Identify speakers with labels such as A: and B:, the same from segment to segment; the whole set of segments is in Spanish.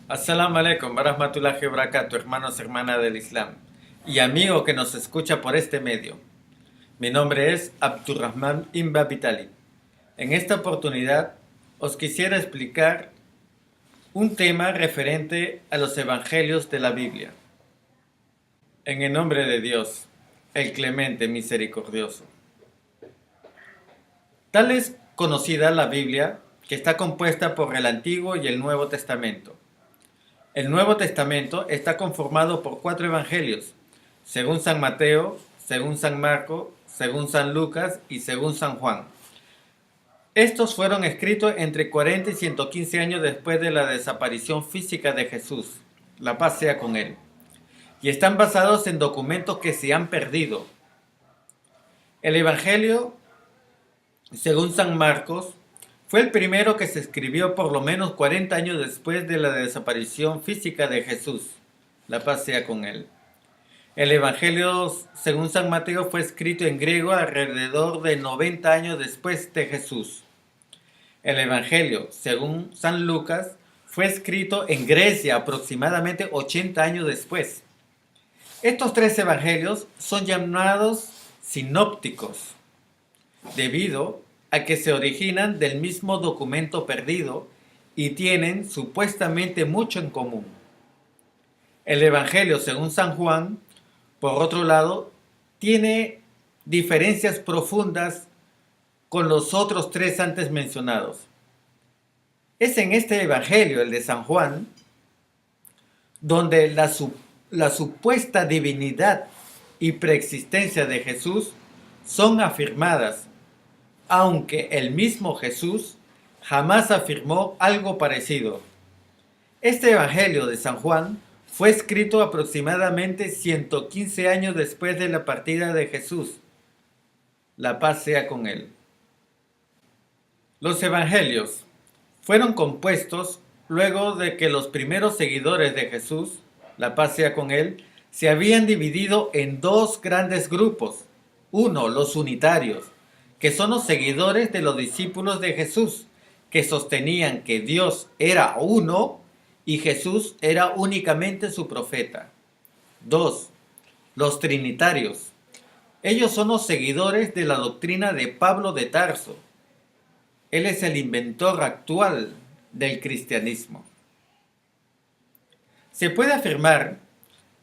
A: Assalamu alaikum, warahmatullahi wabarakatuh, hermanos y hermanas del Islam, y amigo que nos escucha por este medio. Mi nombre es Abdurrahman Imba Vitali. En esta oportunidad os quisiera explicar un tema referente a los evangelios de la Biblia. En el nombre de Dios, el clemente misericordioso. Tal es conocida la Biblia, que está compuesta por el Antiguo y el Nuevo Testamento. El Nuevo Testamento está conformado por 4 evangelios, según San Mateo, según San Marco, según San Lucas y según San Juan. Estos fueron escritos entre 40 y 115 años después de la desaparición física de Jesús, la paz sea con él, y están basados en documentos que se han perdido. El Evangelio, según San Marcos, fue el primero que se escribió por lo menos 40 años después de la desaparición física de Jesús, la paz sea con él. El Evangelio, según San Mateo, fue escrito en griego alrededor de 90 años después de Jesús. El Evangelio, según San Lucas, fue escrito en Grecia aproximadamente 80 años después. Estos 3 evangelios son llamados sinópticos, debido a que se originan del mismo documento perdido y tienen supuestamente mucho en común. El Evangelio, según San Juan, por otro lado, tiene diferencias profundas con los otros 3 antes mencionados. Es en este Evangelio, el de San Juan, donde la supuesta divinidad y preexistencia de Jesús son afirmadas, aunque el mismo Jesús jamás afirmó algo parecido. Este Evangelio de San Juan fue escrito aproximadamente 115 años después de la partida de Jesús. La paz sea con él. Los Evangelios fueron compuestos luego de que los primeros seguidores de Jesús, la paz sea con él, se habían dividido en 2 grandes grupos. Uno, los unitarios, que son los seguidores de los discípulos de Jesús, que sostenían que Dios era uno y Jesús era únicamente su profeta. 2. Los trinitarios. Ellos son los seguidores de la doctrina de Pablo de Tarso. Él es el inventor actual del cristianismo. Se puede afirmar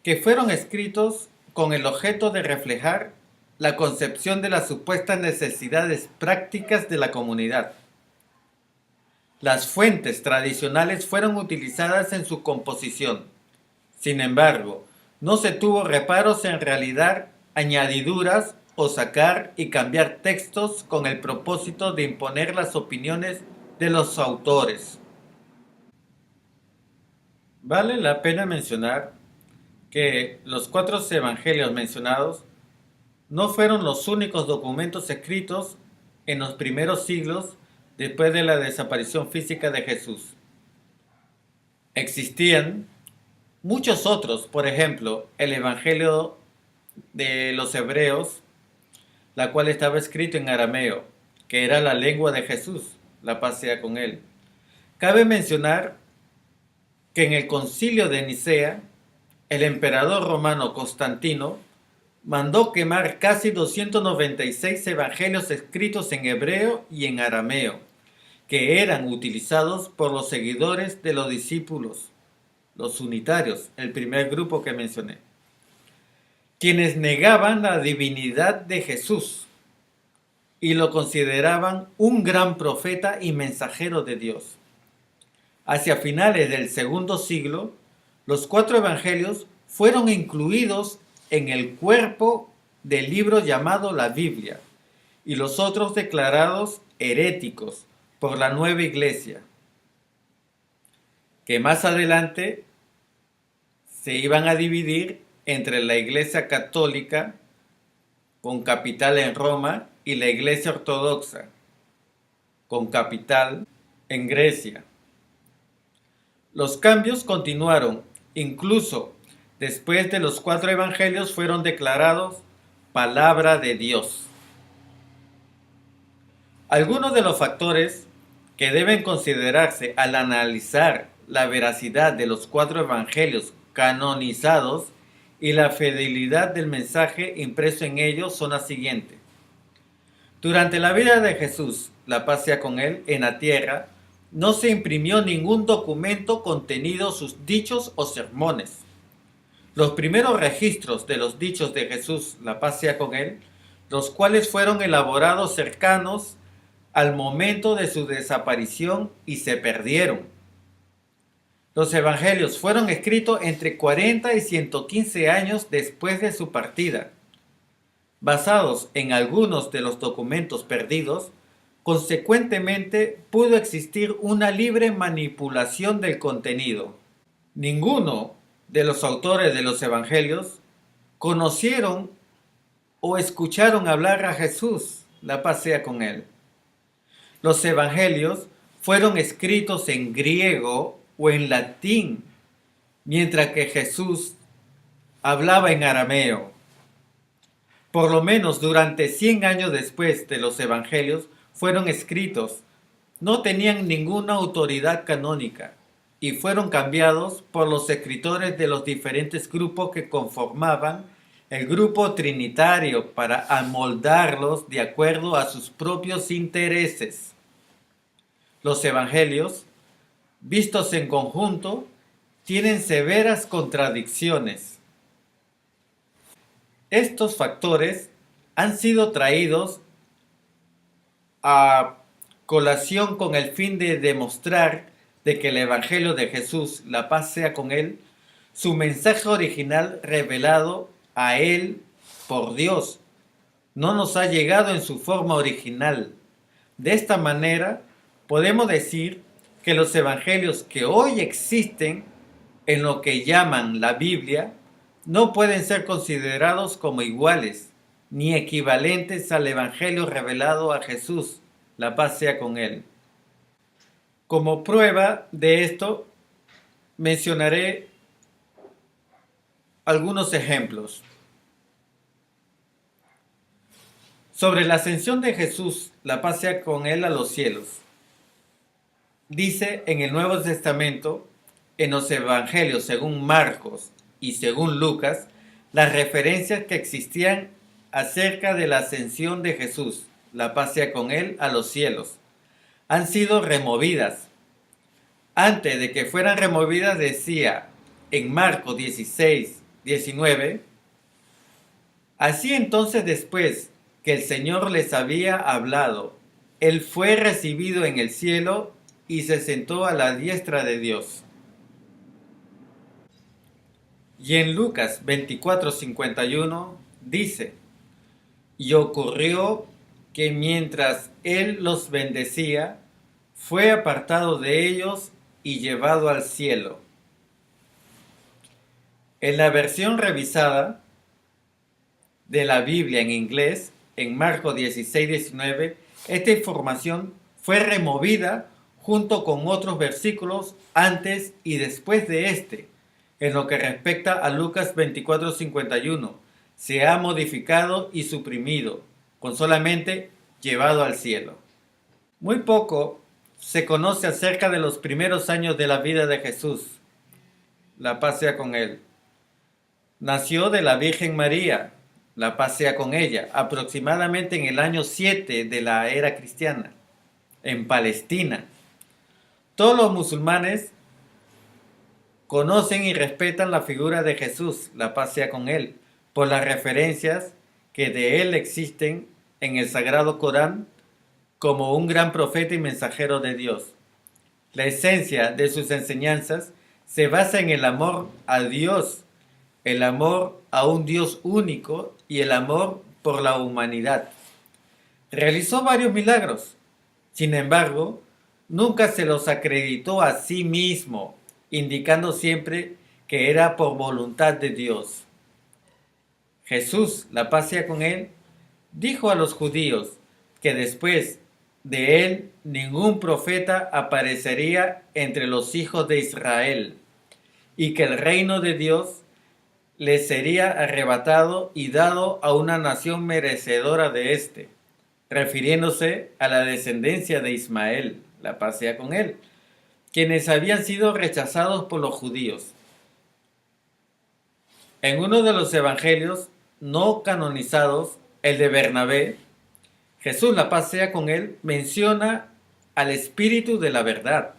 A: que fueron escritos con el objeto de reflejar la concepción de las supuestas necesidades prácticas de la comunidad. Las fuentes tradicionales fueron utilizadas en su composición. Sin embargo, no se tuvo reparos en realizar añadiduras o sacar y cambiar textos con el propósito de imponer las opiniones de los autores. Vale la pena mencionar que los 4 evangelios mencionados no fueron los únicos documentos escritos en los primeros siglos después de la desaparición física de Jesús. Existían muchos otros, por ejemplo, el Evangelio de los Hebreos, la cual estaba escrito en arameo, que era la lengua de Jesús, la paz sea con él. Cabe mencionar que en el concilio de Nicea, el emperador romano Constantino mandó quemar casi 296 evangelios escritos en hebreo y en arameo, que eran utilizados por los seguidores de los discípulos, los unitarios, el primer grupo que mencioné, quienes negaban la divinidad de Jesús y lo consideraban un gran profeta y mensajero de Dios. Hacia finales del segundo siglo, los 4 evangelios fueron incluidos en el cuerpo del libro llamado la Biblia, y los otros declarados heréticos por la nueva iglesia, que más adelante se iban a dividir entre la iglesia católica, con capital en Roma, y la iglesia ortodoxa, con capital en Grecia. Los cambios continuaron, incluso después de los 4 evangelios fueron declarados palabra de Dios. Algunos de los factores que deben considerarse al analizar la veracidad de los 4 evangelios canonizados y la fidelidad del mensaje impreso en ellos son las siguientes. Durante la vida de Jesús, la paz sea con él, en la tierra, no se imprimió ningún documento contenido sus dichos o sermones. Los primeros registros de los dichos de Jesús, la paz sea con él, los cuales fueron elaborados cercanos al momento de su desaparición y se perdieron. Los evangelios fueron escritos entre 40 y 115 años después de su partida. Basados en algunos de los documentos perdidos, consecuentemente pudo existir una libre manipulación del contenido. Ninguno de los autores de los evangelios conocieron o escucharon hablar a Jesús, la paz sea con él. Los evangelios fueron escritos en griego o en latín, mientras que Jesús hablaba en arameo. Por lo menos durante 100 años después de los evangelios fueron escritos, no tenían ninguna autoridad canónica y fueron cambiados por los escritores de los diferentes grupos que conformaban el grupo trinitario para amoldarlos de acuerdo a sus propios intereses. Los evangelios, vistos en conjunto, tienen severas contradicciones. Estos factores han sido traídos a colación con el fin de demostrar de que el Evangelio de Jesús, la paz sea con él, su mensaje original revelado a él por Dios, no nos ha llegado en su forma original. De esta manera, podemos decir que los evangelios que hoy existen en lo que llaman la Biblia no pueden ser considerados como iguales ni equivalentes al evangelio revelado a Jesús, la paz sea con él. Como prueba de esto, mencionaré algunos ejemplos. Sobre la ascensión de Jesús, la paz sea con él, a los cielos. Dice en el Nuevo Testamento, en los Evangelios según Marcos y según Lucas, las referencias que existían acerca de la ascensión de Jesús, la paz sea con él, a los cielos, han sido removidas. Antes de que fueran removidas decía en Marcos 16, 19, así entonces después que el Señor les había hablado, él fue recibido en el cielo y se sentó a la diestra de Dios. Y en Lucas 24:51 dice, y ocurrió que mientras él los bendecía, fue apartado de ellos y llevado al cielo. En la versión revisada de la Biblia en inglés, en Marcos 16:19, esta información fue removida junto con otros versículos antes y después de este. En lo que respecta a Lucas 24:51, se ha modificado y suprimido, con solamente llevado al cielo. Muy poco se conoce acerca de los primeros años de la vida de Jesús, la paz sea con él. Nació de la Virgen María, la paz sea con ella, aproximadamente en el año 7 de la era cristiana, en Palestina. Todos los musulmanes conocen y respetan la figura de Jesús, la paz sea con él, por las referencias que de él existen en el Sagrado Corán como un gran profeta y mensajero de Dios. La esencia de sus enseñanzas se basa en el amor a Dios, el amor a un Dios único y el amor por la humanidad. Realizó varios milagros, sin embargo, nunca se los acreditó a sí mismo, indicando siempre que era por voluntad de Dios. Jesús, la paz sea con él, dijo a los judíos que después de él ningún profeta aparecería entre los hijos de Israel y que el reino de Dios les sería arrebatado y dado a una nación merecedora de éste, refiriéndose a la descendencia de Ismael, la paz sea con él. quienes habían sido rechazados por los judíos. En uno de los evangelios no canonizados, el de Bernabé, Jesús, la paz sea con él, menciona al Espíritu de la verdad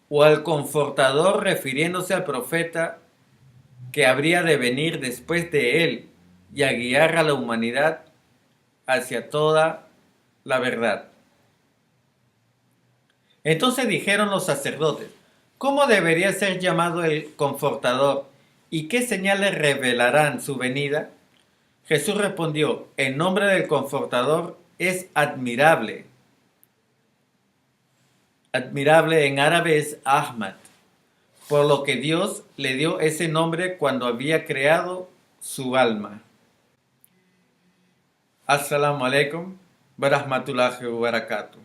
A: o al Confortador, refiriéndose al profeta que habría de venir después de él y a guiar a la humanidad hacia toda la verdad. Entonces dijeron los sacerdotes: ¿cómo debería ser llamado el Confortador y qué señales revelarán su venida? Jesús respondió: el nombre del Confortador es admirable. Admirable en árabe es Ahmad, por lo que Dios le dio ese nombre cuando había creado su alma. Assalamu alaikum wa rahmatullahi wa barakatuh.